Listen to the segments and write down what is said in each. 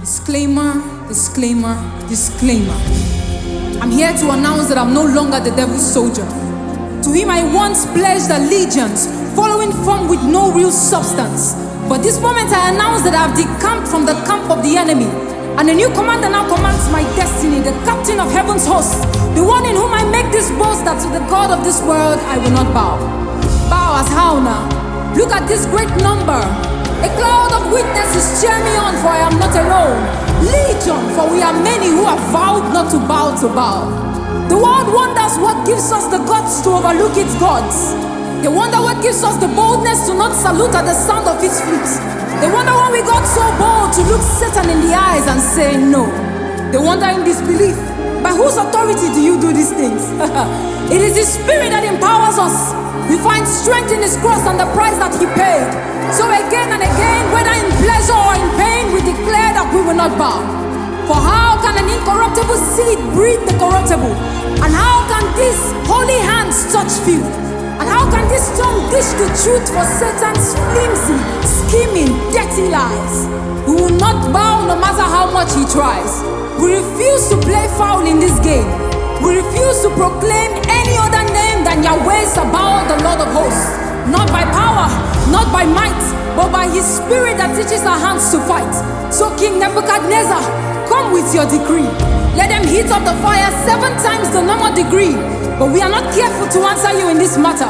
Disclaimer, disclaimer, disclaimer. I'm here to announce that I'm no longer the devil's soldier. To him I once pledged allegiance, following firm with no real substance. But this moment I announce that I've decamped from the camp of the enemy, and a new commander now commands my destiny, the captain of heaven's hosts, the one in whom I make this boast, that to the God of this world I will not bow. Bow as how now? Look at this great number. A cloud of witnesses cheer me on, for I am not alone. Legion, for we are many who have vowed not to bow to Baal. The world wonders what gives us the guts to overlook its gods. They wonder what gives us the boldness to not salute at the sound of its flutes. They wonder why we got so bold to look Satan in the eyes and say no. They wonder in disbelief, by whose authority do you do these things? It is His Spirit that empowers us. We find strength in His cross and the price that He paid. So again and again, whether in pleasure or in pain, we declare that we will not bow. For how can an incorruptible seed breed the corruptible? And how can these holy hands touch few? And how can this tongue dish the truth for Satan's flimsy, scheming, dirty lies? We will not bow no matter how much he tries. We refuse to play foul in this game. We refuse to proclaim any other name than Yahweh Sabaoth, the Lord of hosts. Not by power, not by might, but by His Spirit that teaches our hands to fight. So King Nebuchadnezzar, come with your decree. Let them heat up the fire 7 times the normal degree. But we are not careful to answer you in this matter.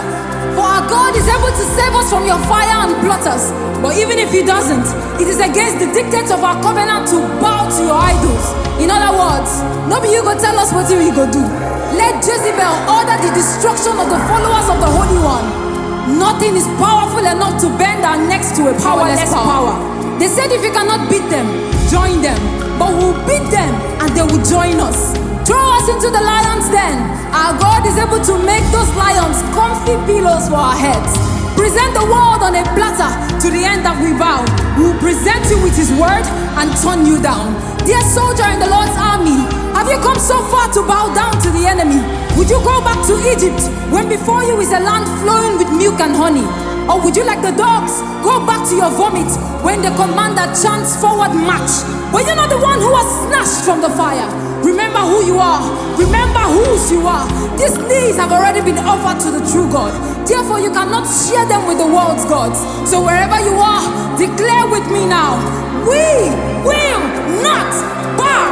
For our God is able to save us from your fire and plotters. But even if He doesn't, it is against the dictates of our covenant to bow to your idols. In other words, nobody you go tell us what you go do. Let Jezebel order the destruction of the followers of the Holy One. Nothing is powerful enough to bend our necks to a powerless power. They said if you cannot beat them, join them. But we'll beat them and they will join us. Throw us into the lion's den. Our God is able to make those lions comfy pillows for our heads. Present the world on a platter to the end that we bow. We will present you with His word and turn you down. Dear soldier in the Lord's army, have you come so far to bow down to the enemy? Would you go back to Egypt when before you is a land flowing with milk and honey? Or would you, like the dogs, go back to your vomit when the commander chants forward march? But you're not the one who was snatched from the fire. Remember who you are. Remember whose you are. These knees have already been offered to the true God. Therefore, you cannot share them with the world's gods. So wherever you are, declare with me now, we will not bow.